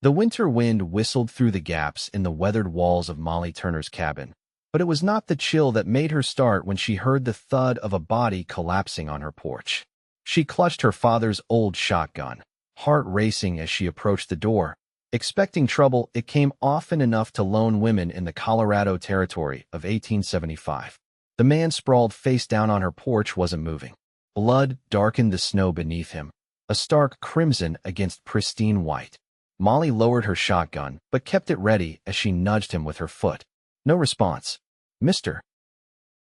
The winter wind whistled through the gaps in the weathered walls of Molly Turner's cabin, but it was not the chill that made her start when she heard the thud of a body collapsing on her porch. She clutched her father's old shotgun, heart racing as she approached the door. Expecting trouble, it came often enough to lone women in the Colorado Territory of 1875. The man sprawled face down on her porch wasn't moving. Blood darkened the snow beneath him, a stark crimson against pristine white. Molly lowered her shotgun, but kept it ready as she nudged him with her foot. No response. "Mister,"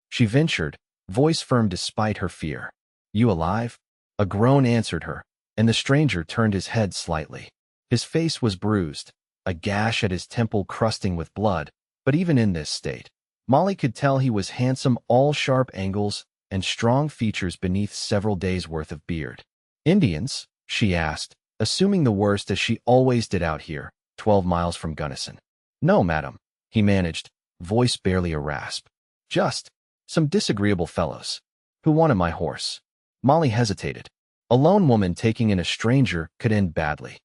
she ventured, voice firm despite her fear. "You alive?" A groan answered her, and the stranger turned his head slightly. His face was bruised, a gash at his temple crusting with blood, but even in this state, Molly could tell he was handsome, all sharp angles and strong features beneath several days' worth of beard. "Indians?" she asked, assuming the worst as she always did out here, 12 miles from Gunnison. "No, madam," he managed, voice barely a rasp. "Just some disagreeable fellows who wanted my horse." Molly hesitated. A lone woman taking in a stranger could end badly.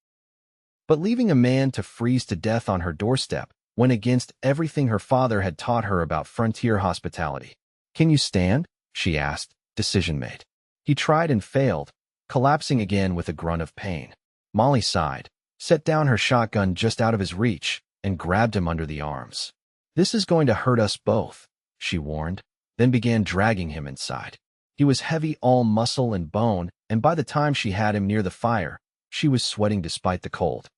But leaving a man to freeze to death on her doorstep went against everything her father had taught her about frontier hospitality. "Can you stand?" she asked, decision made. He tried and failed, collapsing again with a grunt of pain. Molly sighed, set down her shotgun just out of his reach, and grabbed him under the arms. "This is going to hurt us both," she warned, then began dragging him inside. He was heavy, all muscle and bone, and by the time she had him near the fire, she was sweating despite the cold.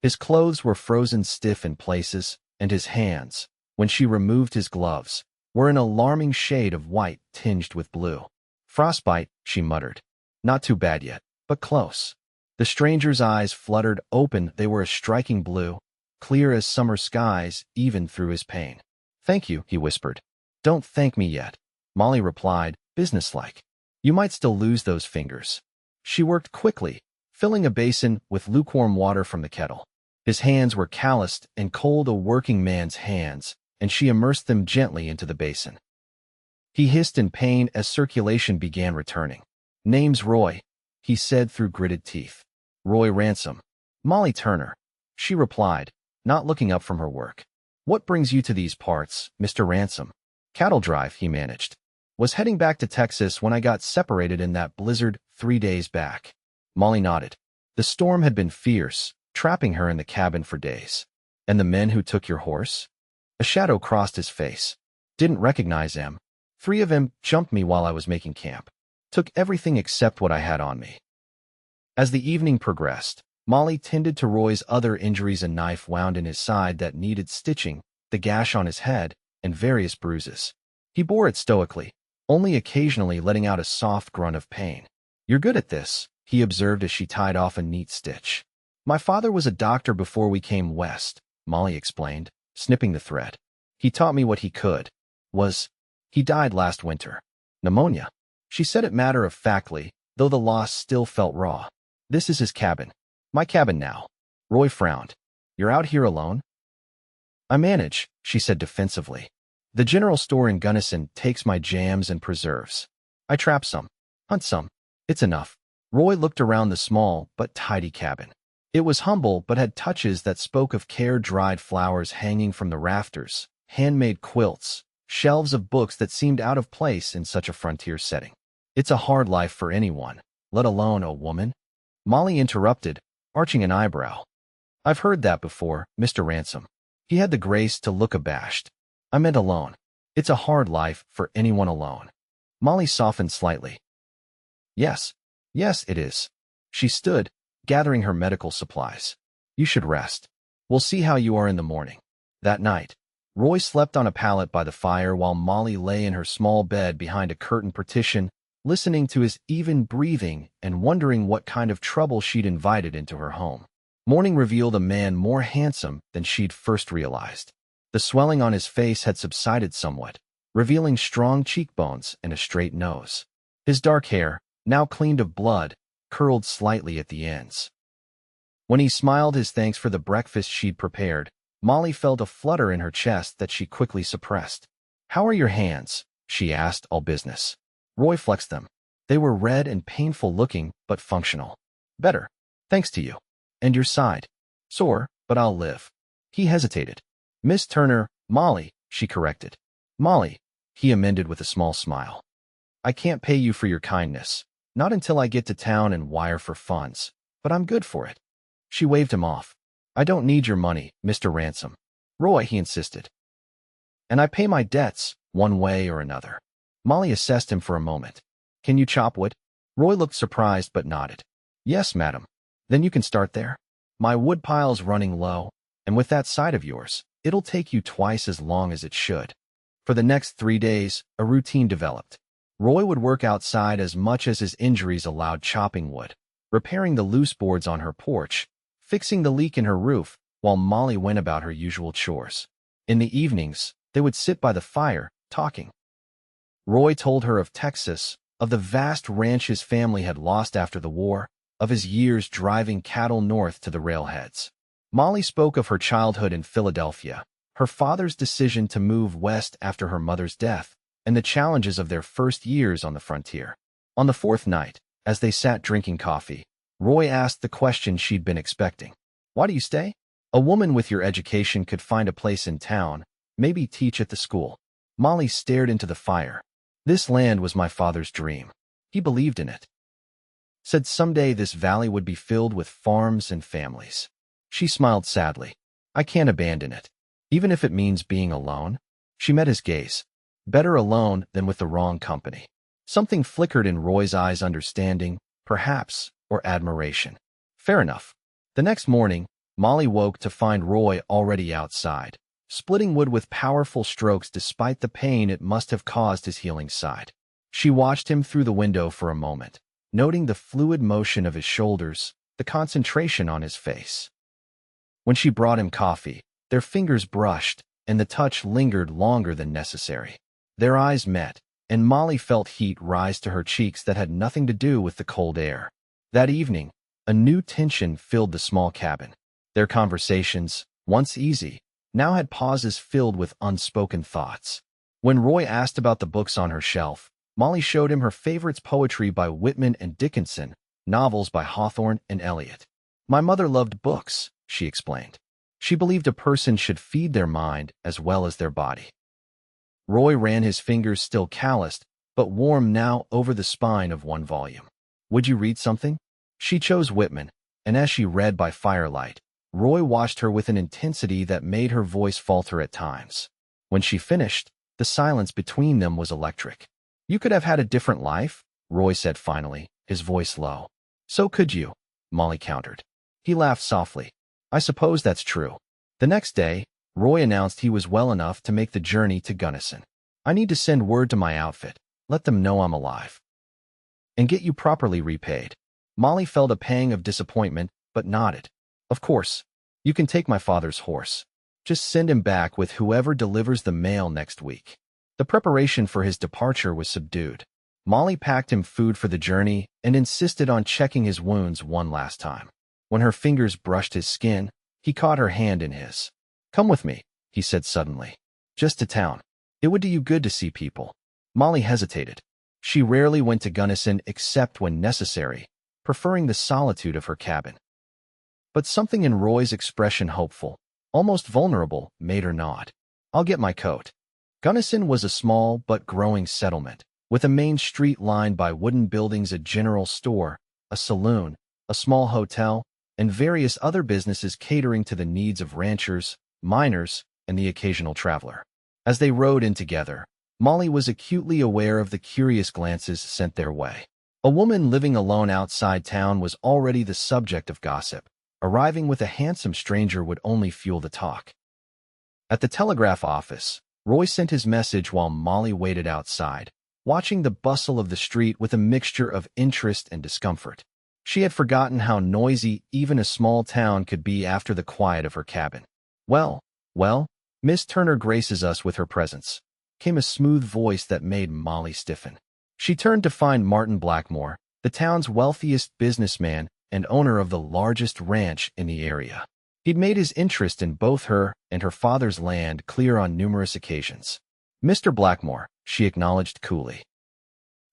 His clothes were frozen stiff in places, and his hands, when she removed his gloves, were an alarming shade of white tinged with blue. "Frostbite," she muttered. "Not too bad yet, but close." The stranger's eyes fluttered open. They were a striking blue, clear as summer skies, even through his pain. "Thank you," he whispered. "Don't thank me yet," Molly replied, businesslike. "You might still lose those fingers." She worked quickly, filling a basin with lukewarm water from the kettle. His hands were calloused and cold, a working man's hands, and she immersed them gently into the basin. He hissed in pain as circulation began returning. "Name's Roy," he said through gritted teeth. "Roy Ransom." "Molly Turner," she replied, not looking up from her work. "What brings you to these parts, Mr. Ransom?" "Cattle drive," he managed. "Was heading back to Texas when I got separated in that blizzard 3 days back." Molly nodded. The storm had been fierce, trapping her in the cabin for days. "And the men who took your horse?" A shadow crossed his face. "Didn't recognize them. 3 of them jumped me while I was making camp. Took everything except what I had on me." As the evening progressed, Molly tended to Roy's other injuries, a knife wound in his side that needed stitching, the gash on his head, and various bruises. He bore it stoically, only occasionally letting out a soft grunt of pain. "You're good at this," he observed as she tied off a neat stitch. "My father was a doctor before we came west," Molly explained, snipping the thread. "He taught me what he could. He died last winter. Pneumonia." She said it matter-of-factly, though the loss still felt raw. "This is his cabin. My cabin now." Roy frowned. "You're out here alone?" "I manage," she said defensively. "The general store in Gunnison takes my jams and preserves. I trap some, hunt some. It's enough." Roy looked around the small but tidy cabin. It was humble but had touches that spoke of care, dried flowers hanging from the rafters, handmade quilts, shelves of books that seemed out of place in such a frontier setting. "It's a hard life for anyone, let alone a woman," Molly interrupted, arching an eyebrow. "I've heard that before, Mr. Ransom." He had the grace to look abashed. "I meant alone. It's a hard life for anyone alone." Molly softened slightly. Yes, it is." She stood, gathering her medical supplies. "You should rest. We'll see how you are in the morning." That night, Roy slept on a pallet by the fire while Molly lay in her small bed behind a curtain partition, listening to his even breathing and wondering what kind of trouble she'd invited into her home. Morning revealed a man more handsome than she'd first realized. The swelling on his face had subsided somewhat, revealing strong cheekbones and a straight nose. His dark hair, now cleaned of blood, curled slightly at the ends. When he smiled his thanks for the breakfast she'd prepared, Molly felt a flutter in her chest that she quickly suppressed. "How are your hands?" she asked, all business. Roy flexed them. They were red and painful looking, but functional. "Better, thanks to you." "And your side?" Sore, but I'll live. He hesitated. Miss Turner, Molly, she corrected. Molly, he amended with a small smile. I can't pay you for your kindness. Not until I get to town and wire for funds, but I'm good for it. She waved him off. I don't need your money, Mr. Ransom. Roy, he insisted. And I pay my debts, one way or another. Molly assessed him for a moment. Can you chop wood? Roy looked surprised but nodded. Yes, madam. Then you can start there. My wood pile's running low, and with that side of yours, it'll take you twice as long as it should. For the next 3 days, a routine developed. Roy would work outside as much as his injuries allowed, chopping wood, repairing the loose boards on her porch, fixing the leak in her roof, while Molly went about her usual chores. In the evenings, they would sit by the fire, talking. Roy told her of Texas, of the vast ranch his family had lost after the war, of his years driving cattle north to the railheads. Molly spoke of her childhood in Philadelphia, her father's decision to move west after her mother's death, and the challenges of their first years on the frontier. On the 4th night, as they sat drinking coffee, Roy asked the question she'd been expecting. Why do you stay? A woman with your education could find a place in town, maybe teach at the school. Molly stared into the fire. This land was my father's dream. He believed in it. Said someday this valley would be filled with farms and families. She smiled sadly. I can't abandon it. Even if it means being alone. She met his gaze. Better alone than with the wrong company. Something flickered in Roy's eyes, understanding, perhaps, or admiration. Fair enough. The next morning, Molly woke to find Roy already outside, splitting wood with powerful strokes despite the pain it must have caused his healing side. She watched him through the window for a moment, noting the fluid motion of his shoulders, the concentration on his face. When she brought him coffee, their fingers brushed, and the touch lingered longer than necessary. Their eyes met, and Molly felt heat rise to her cheeks that had nothing to do with the cold air. That evening, a new tension filled the small cabin. Their conversations, once easy, now had pauses filled with unspoken thoughts. When Roy asked about the books on her shelf, Molly showed him her favorites: poetry by Whitman and Dickinson, novels by Hawthorne and Eliot. My mother loved books, she explained. She believed a person should feed their mind as well as their body. Roy ran his fingers, still calloused, but warm now, over the spine of one volume. Would you read something? She chose Whitman, and as she read by firelight, Roy watched her with an intensity that made her voice falter at times. When she finished, the silence between them was electric. You could have had a different life, Roy said finally, his voice low. So could you, Molly countered. He laughed softly. I suppose that's true. The next day, Roy announced he was well enough to make the journey to Gunnison. I need to send word to my outfit, let them know I'm alive, and get you properly repaid. Molly felt a pang of disappointment, but nodded. Of course, you can take my father's horse. Just send him back with whoever delivers the mail next week. The preparation for his departure was subdued. Molly packed him food for the journey and insisted on checking his wounds one last time. When her fingers brushed his skin, he caught her hand in his. Come with me, he said suddenly. Just to town. It would do you good to see people. Molly hesitated. She rarely went to Gunnison except when necessary, preferring the solitude of her cabin. But something in Roy's expression, hopeful, almost vulnerable, made her nod. I'll get my coat. Gunnison was a small but growing settlement, with a main street lined by wooden buildings, a general store, a saloon, a small hotel, and various other businesses catering to the needs of ranchers, miners, and the occasional traveler. As they rode in together, Molly was acutely aware of the curious glances sent their way. A woman living alone outside town was already the subject of gossip. Arriving with a handsome stranger would only fuel the talk. At the telegraph office, Roy sent his message while Molly waited outside, watching the bustle of the street with a mixture of interest and discomfort. She had forgotten how noisy even a small town could be after the quiet of her cabin. Well, Miss Turner graces us with her presence, came a smooth voice that made Molly stiffen. She turned to find Martin Blackmore, the town's wealthiest businessman and owner of the largest ranch in the area. He'd made his interest in both her and her father's land clear on numerous occasions. Mr. Blackmore, she acknowledged coolly.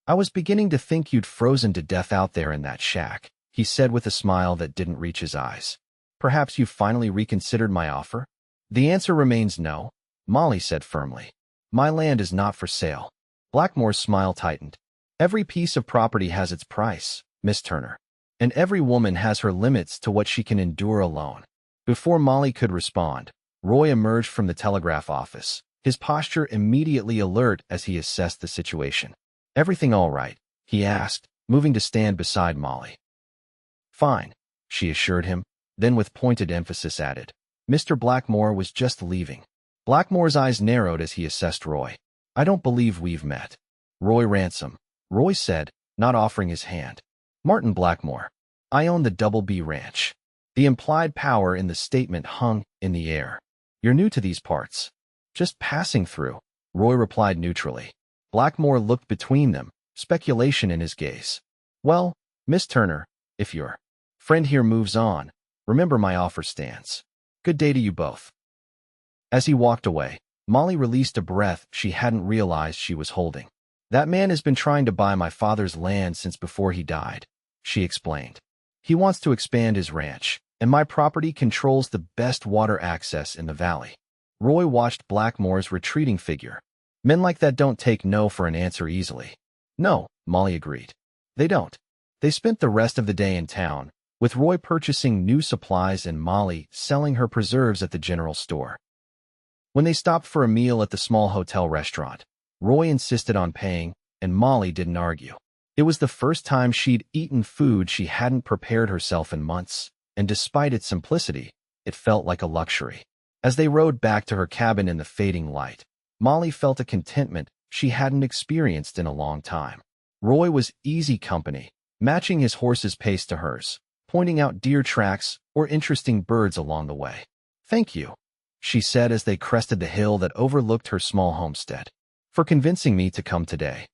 I was beginning to think you'd frozen to death out there in that shack, he said with a smile that didn't reach his eyes. Perhaps you've finally reconsidered my offer? The answer remains no, Molly said firmly. My land is not for sale. Blackmore's smile tightened. Every piece of property has its price, Miss Turner. And every woman has her limits to what she can endure alone. Before Molly could respond, Roy emerged from the telegraph office, his posture immediately alert as he assessed the situation. Everything all right? He asked, moving to stand beside Molly. Fine, she assured him, then with pointed emphasis added, Mr. Blackmore was just leaving. Blackmore's eyes narrowed as he assessed Roy. I don't believe we've met. Roy Ransom, Roy said, not offering his hand. Martin Blackmore. I own the Double B Ranch. The implied power in the statement hung in the air. You're new to these parts. Just passing through, Roy replied neutrally. Blackmore looked between them, speculation in his gaze. Well, Miss Turner, if your friend here moves on, remember my offer stands. Good day to you both. As he walked away, Molly released a breath she hadn't realized she was holding. That man has been trying to buy my father's land since before he died, she explained. He wants to expand his ranch, and my property controls the best water access in the valley. Roy watched Blackmore's retreating figure. Men like that don't take no for an answer easily. No, Molly agreed. They don't. They spent the rest of the day in town, with Roy purchasing new supplies and Molly selling her preserves at the general store. When they stopped for a meal at the small hotel restaurant, Roy insisted on paying, and Molly didn't argue. It was the first time she'd eaten food she hadn't prepared herself in months, and despite its simplicity, it felt like a luxury. As they rode back to her cabin in the fading light, Molly felt a contentment she hadn't experienced in a long time. Roy was easy company, matching his horse's pace to hers, pointing out deer tracks or interesting birds along the way. Thank you, she said as they crested the hill that overlooked her small homestead, for convincing me to come today.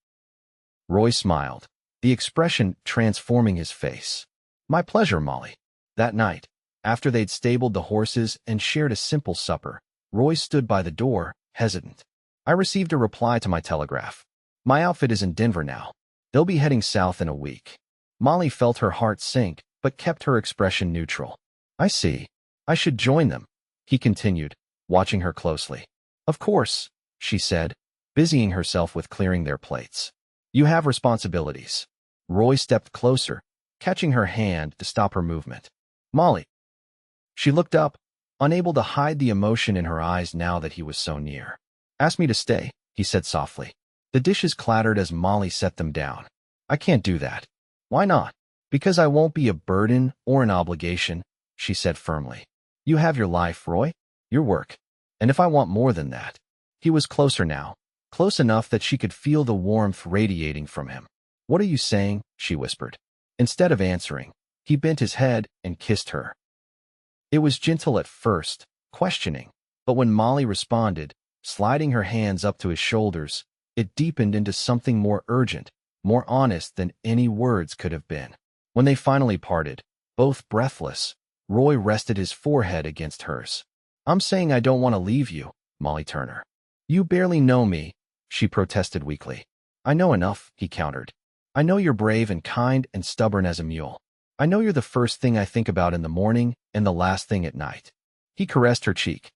Roy smiled, the expression transforming his face. My pleasure, Molly. That night, after they'd stabled the horses and shared a simple supper, Roy stood by the door, hesitant. I received a reply to my telegraph. My outfit is in Denver now. They'll be heading south in a week. Molly felt her heart sink, but kept her expression neutral. I see. I should join them, he continued, watching her closely. Of course, she said, busying herself with clearing their plates. You have responsibilities. Roy stepped closer, catching her hand to stop her movement. Molly. She looked up, unable to hide the emotion in her eyes now that he was so near. Ask me to stay, he said softly. The dishes clattered as Molly set them down. I can't do that. Why not? Because I won't be a burden or an obligation, she said firmly. You have your life, Roy, your work. And if I want more than that. He was closer now, close enough that she could feel the warmth radiating from him. What are you saying? She whispered. Instead of answering, he bent his head and kissed her. It was gentle at first, questioning, but when Molly responded, sliding her hands up to his shoulders, it deepened into something more urgent, more honest than any words could have been. When they finally parted, both breathless, Roy rested his forehead against hers. I'm saying I don't want to leave you, Molly Turner. You barely know me, she protested weakly. I know enough, he countered. I know you're brave and kind and stubborn as a mule. I know you're the first thing I think about in the morning and the last thing at night. He caressed her cheek.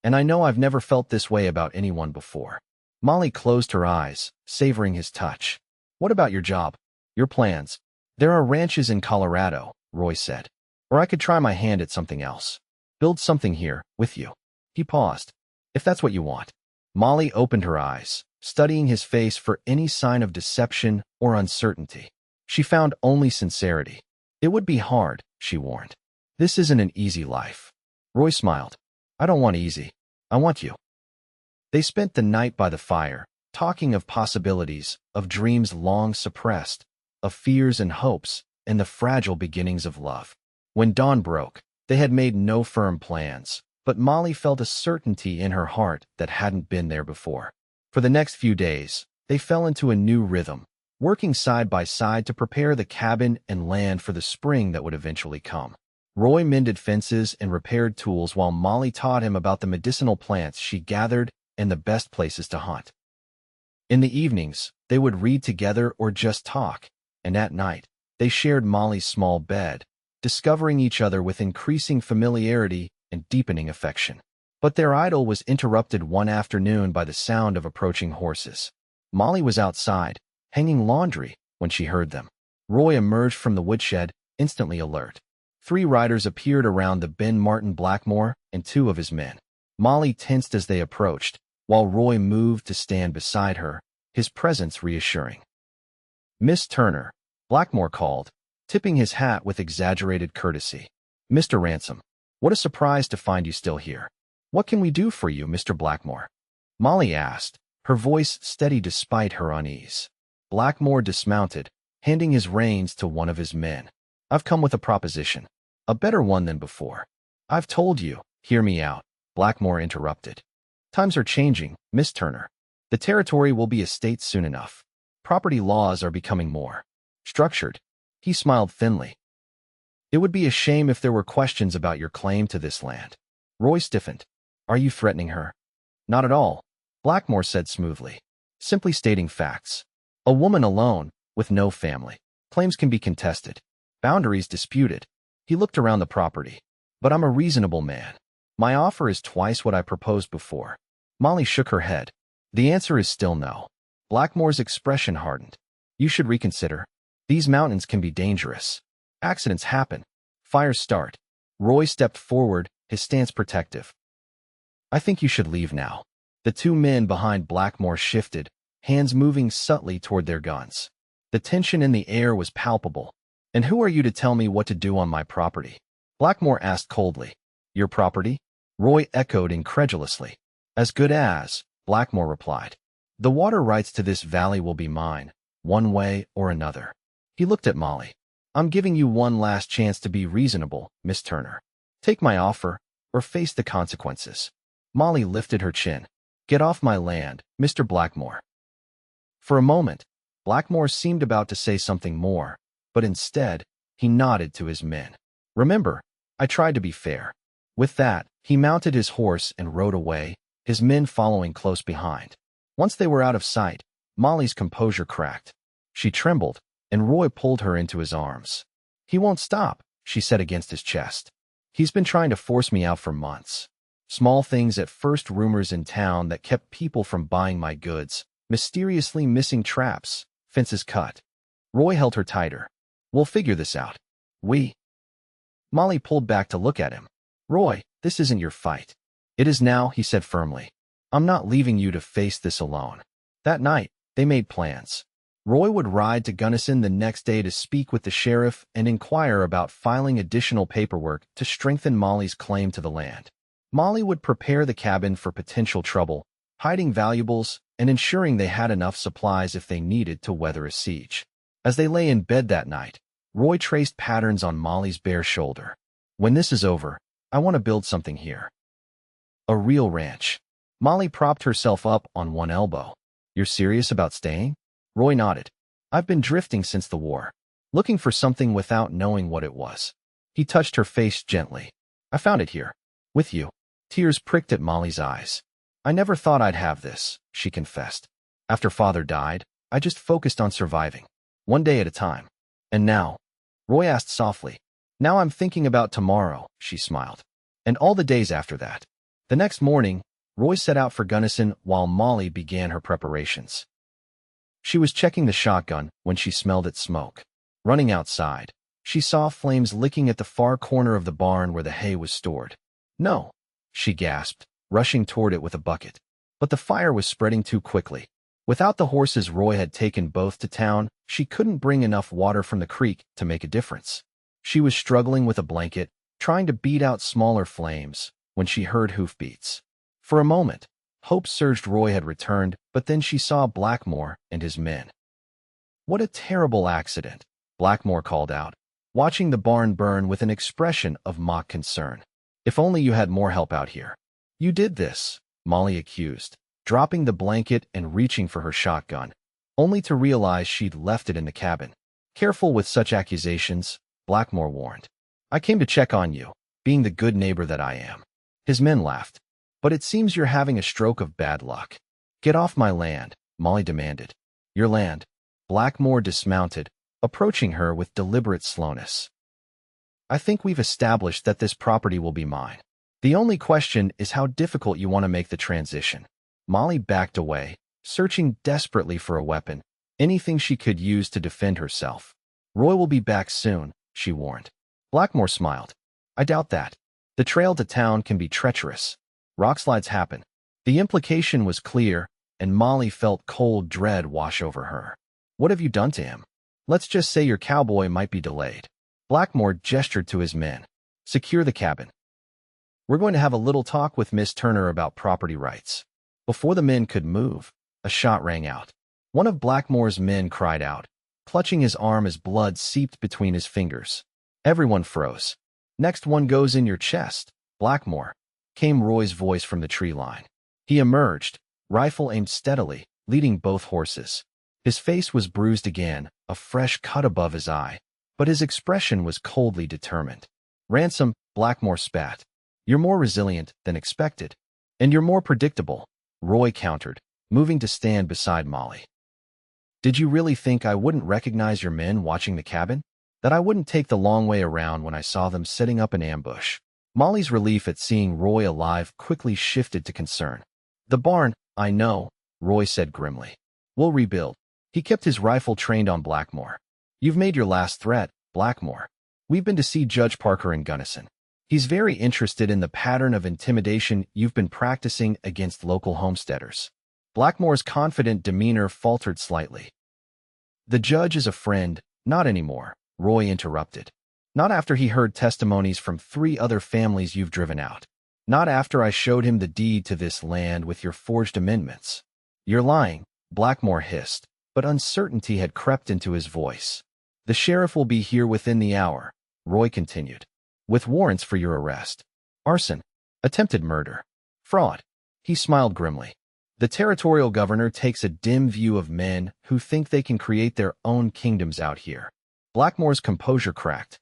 And I know I've never felt this way about anyone before. Molly closed her eyes, savoring his touch. What about your job? Your plans? There are ranches in Colorado, Roy said. Or I could try my hand at something else. Build something here, with you. He paused. If that's what you want. Molly opened her eyes, studying his face for any sign of deception or uncertainty. She found only sincerity. It would be hard, she warned. This isn't an easy life. Roy smiled. I don't want easy. I want you. They spent the night by the fire, talking of possibilities, of dreams long suppressed, of fears and hopes, and the fragile beginnings of love. When dawn broke, they had made no firm plans, but Molly felt a certainty in her heart that hadn't been there before. For the next few days, they fell into a new rhythm, working side by side to prepare the cabin and land for the spring that would eventually come. Roy mended fences and repaired tools while Molly taught him about the medicinal plants she gathered and the best places to hunt. In the evenings, they would read together or just talk, and at night, they shared Molly's small bed, discovering each other with increasing familiarity and deepening affection. But their idyll was interrupted one afternoon by the sound of approaching horses. Molly was outside, hanging laundry, when she heard them. Roy emerged from the woodshed, instantly alert. 3 riders appeared around the bend: Martin Blackmore and 2 of his men. Molly tensed as they approached, while Roy moved to stand beside her, his presence reassuring. "Miss Turner," Blackmore called, tipping his hat with exaggerated courtesy. "Mr. Ransom, what a surprise to find you still here. What can we do for you, Mr. Blackmore?" Molly asked, her voice steady despite her unease. Blackmore dismounted, handing his reins to one of his men. "I've come with a proposition. A better one than before." "I've told you, hear me out," Blackmore interrupted. "Times are changing, Miss Turner. The territory will be a state soon enough. Property laws are becoming more structured." He smiled thinly. "It would be a shame if there were questions about your claim to this land." Roy stiffened. "Are you threatening her?" "Not at all," Blackmore said smoothly. "Simply stating facts. A woman alone, with no family. Claims can be contested. Boundaries disputed." He looked around the property. "But I'm a reasonable man. My offer is twice what I proposed before." Molly shook her head. "The answer is still no." Blackmore's expression hardened. "You should reconsider. These mountains can be dangerous. Accidents happen. Fires start." Roy stepped forward, his stance protective. "I think you should leave now." The 2 men behind Blackmore shifted, hands moving subtly toward their guns. The tension in the air was palpable. "And who are you to tell me what to do on my property?" Blackmore asked coldly. "Your property?" Roy echoed incredulously. "As good as," Blackmore replied. "The water rights to this valley will be mine, one way or another." He looked at Molly. "I'm giving you one last chance to be reasonable, Miss Turner. Take my offer, or face the consequences." Molly lifted her chin. "Get off my land, Mr. Blackmore." For a moment, Blackmore seemed about to say something more, but instead, he nodded to his men. "Remember, I tried to be fair." With that, he mounted his horse and rode away, his men following close behind. Once they were out of sight, Molly's composure cracked. She trembled, and Roy pulled her into his arms. "He won't stop," she said against his chest. "He's been trying to force me out for months. Small things at first: rumors in town that kept people from buying my goods, mysteriously missing traps, fences cut." Roy held her tighter. "We'll figure this out." "We?" Molly pulled back to look at him. "Roy, this isn't your fight." "It is now," he said firmly. "I'm not leaving you to face this alone." That night, they made plans. Roy would ride to Gunnison the next day to speak with the sheriff and inquire about filing additional paperwork to strengthen Molly's claim to the land. Molly would prepare the cabin for potential trouble, hiding valuables and ensuring they had enough supplies if they needed to weather a siege. As they lay in bed that night, Roy traced patterns on Molly's bare shoulder. "When this is over, I want to build something here. A real ranch." Molly propped herself up on one elbow. "You're serious about staying?" Roy nodded. "I've been drifting since the war, looking for something without knowing what it was." He touched her face gently. "I found it here. With you." Tears pricked at Molly's eyes. "I never thought I'd have this," she confessed. "After Father died, I just focused on surviving, one day at a time. And now?" Roy asked softly. "Now I'm thinking about tomorrow," she smiled. "And all the days after that." The next morning, Roy set out for Gunnison while Molly began her preparations. She was checking the shotgun when she smelled its smoke. Running outside, she saw flames licking at the far corner of the barn where the hay was stored. "No," she gasped, rushing toward it with a bucket. But the fire was spreading too quickly. Without the horses Roy had taken both to town, she couldn't bring enough water from the creek to make a difference. She was struggling with a blanket, trying to beat out smaller flames, when she heard hoofbeats. For a moment, hope surged Roy had returned, but then she saw Blackmore and his men. "What a terrible accident," Blackmore called out, watching the barn burn with an expression of mock concern. "If only you had more help out here." "You did this," Molly accused, dropping the blanket and reaching for her shotgun, only to realize she'd left it in the cabin. "Careful with such accusations," Blackmore warned. "I came to check on you, being the good neighbor that I am." His men laughed. "But it seems you're having a stroke of bad luck." "Get off my land," Molly demanded. "Your land." Blackmore dismounted, approaching her with deliberate slowness. I think we've established that this property will be mine. The only question is how difficult you want to make the transition." Molly backed away, searching desperately for a weapon, anything she could use to defend herself. "Roy will be back soon," she warned. Blackmore smiled. "I doubt that. The trail to town can be treacherous. Rockslides happen." The implication was clear, and Molly felt cold dread wash over her. "What have you done to him?" "Let's just say your cowboy might be delayed." Blackmore gestured to his men. "Secure the cabin. We're going to have a little talk with Miss Turner about property rights." Before the men could move, a shot rang out. One of Blackmore's men cried out, clutching his arm as blood seeped between his fingers. Everyone froze. "Next one goes in your chest, Blackmore," came Roy's voice from the tree line. He emerged, rifle aimed steadily, leading both horses. His face was bruised again, a fresh cut above his eye, but his expression was coldly determined. "Ransom," Blackmore spat. "You're more resilient than expected. And you're more predictable," Roy countered, moving to stand beside Molly. "Did you really think I wouldn't recognize your men watching the cabin? That I wouldn't take the long way around when I saw them setting up an ambush?" Molly's relief at seeing Roy alive quickly shifted to concern. "The barn, I know," Roy said grimly. "We'll rebuild." He kept his rifle trained on Blackmore. "You've made your last threat, Blackmore. We've been to see Judge Parker in Gunnison. He's very interested in the pattern of intimidation you've been practicing against local homesteaders." Blackmore's confident demeanor faltered slightly. "The judge is a friend, not anymore," Roy interrupted. "Not after he heard testimonies from 3 other families you've driven out. Not after I showed him the deed to this land with your forged amendments." "You're lying," Blackmore hissed, but uncertainty had crept into his voice. "The sheriff will be here within the hour," Roy continued, "with warrants for your arrest. Arson, attempted murder, fraud." He smiled grimly. "The territorial governor takes a dim view of men who think they can create their own kingdoms out here." Blackmore's composure cracked.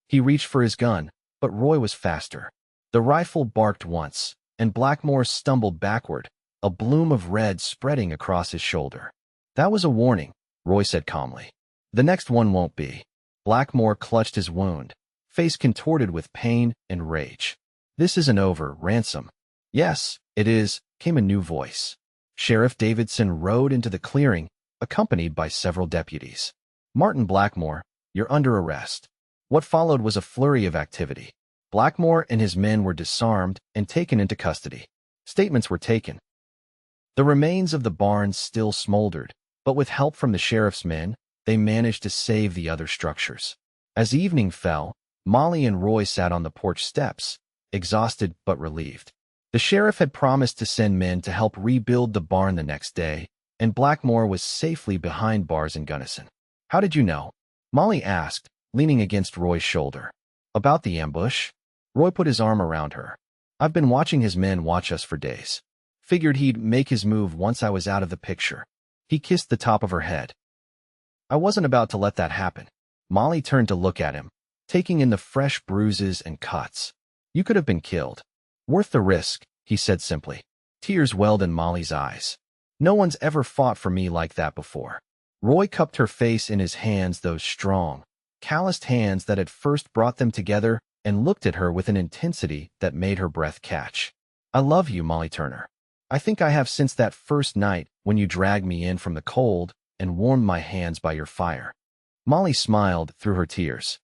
He reached for his gun, but Roy was faster. The rifle barked once, and Blackmore stumbled backward, a bloom of red spreading across his shoulder. "That was a warning," Roy said calmly. "The next one won't be." Blackmore clutched his wound, face contorted with pain and rage. "This isn't over, Ransom." "Yes, it is," came a new voice. Sheriff Davidson rode into the clearing, accompanied by several deputies. "Martin Blackmore, you're under arrest." What followed was a flurry of activity. Blackmore and his men were disarmed and taken into custody. Statements were taken. The remains of the barn still smoldered, but with help from the sheriff's men, they managed to save the other structures. As evening fell, Molly and Roy sat on the porch steps, exhausted but relieved. The sheriff had promised to send men to help rebuild the barn the next day, and Blackmore was safely behind bars in Gunnison. "How did you know?" Molly asked, leaning against Roy's shoulder. "About the ambush?" Roy put his arm around her. "I've been watching his men watch us for days. Figured he'd make his move once I was out of the picture." He kissed the top of her head. "I wasn't about to let that happen." Molly turned to look at him, taking in the fresh bruises and cuts. "You could have been killed." "Worth the risk," he said simply. Tears welled in Molly's eyes. "No one's ever fought for me like that before." Roy cupped her face in his hands, those strong, calloused hands that had first brought them together, and looked at her with an intensity that made her breath catch. "I love you, Molly Turner. I think I have since that first night when you dragged me in from the cold and warmed my hands by your fire." Molly smiled through her tears.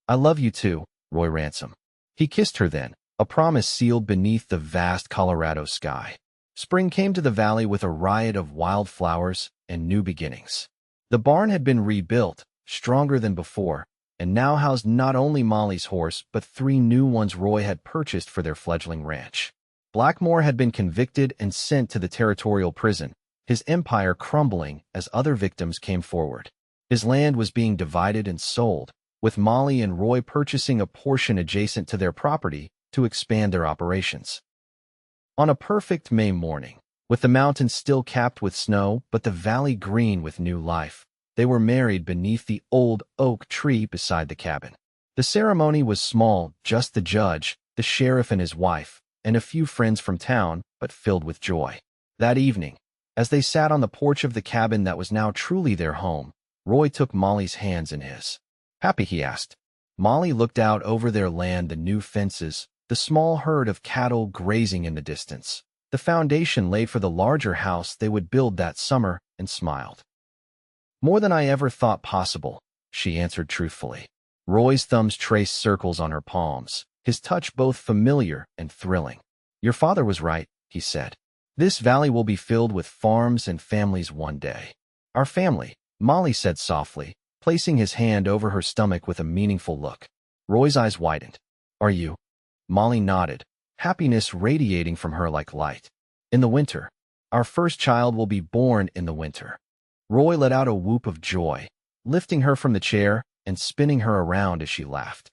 "I love you too, Roy Ransom." He kissed her then, a promise sealed beneath the vast Colorado sky. Spring came to the valley with a riot of wildflowers and new beginnings. The barn had been rebuilt, stronger than before, and now housed not only Molly's horse but 3 new ones Roy had purchased for their fledgling ranch. Blackmore had been convicted and sent to the territorial prison, his empire crumbling as other victims came forward. His land was being divided and sold, with Molly and Roy purchasing a portion adjacent to their property to expand their operations. On a perfect May morning, with the mountains still capped with snow but the valley green with new life, they were married beneath the old oak tree beside the cabin. The ceremony was small, just the judge, the sheriff and his wife, and a few friends from town, but filled with joy. That evening, as they sat on the porch of the cabin that was now truly their home, Roy took Molly's hands in his. "Happy?" he asked. Molly looked out over their land, the new fences, the small herd of cattle grazing in the distance. The foundation laid for the larger house they would build that summer, and smiled. "More than I ever thought possible," she answered truthfully. Roy's thumbs traced circles on her palms, his touch both familiar and thrilling. "Your father was right," he said. "This valley will be filled with farms and families one day." "Our family," Molly said softly, placing his hand over her stomach with a meaningful look. Roy's eyes widened. "Are you?" Molly nodded, happiness radiating from her like light. "In the winter. Our first child will be born in the winter." Roy let out a whoop of joy, lifting her from the chair and spinning her around as she laughed.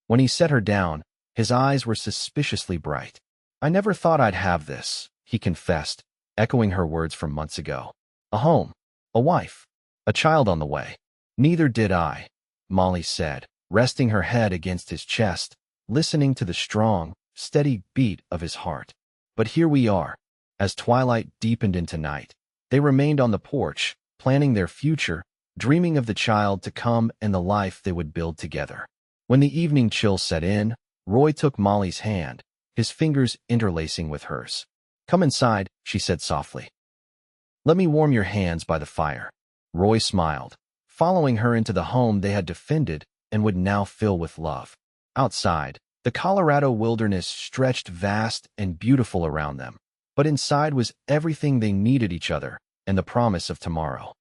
When he set her down, his eyes were suspiciously bright. "I never thought I'd have this," he confessed, echoing her words from months ago. "A home, a wife, a child on the way." "Neither did I," Molly said, resting her head against his chest, listening to the strong, steady beat of his heart. "But here we are." As twilight deepened into night, they remained on the porch, planning their future, dreaming of the child to come and the life they would build together. When the evening chill set in, Roy took Molly's hand, his fingers interlacing with hers. "Come inside," she said softly. "Let me warm your hands by the fire." Roy smiled, following her into the home they had defended and would now fill with love. Outside, the Colorado wilderness stretched vast and beautiful around them, but inside was everything they needed: each other and the promise of tomorrow.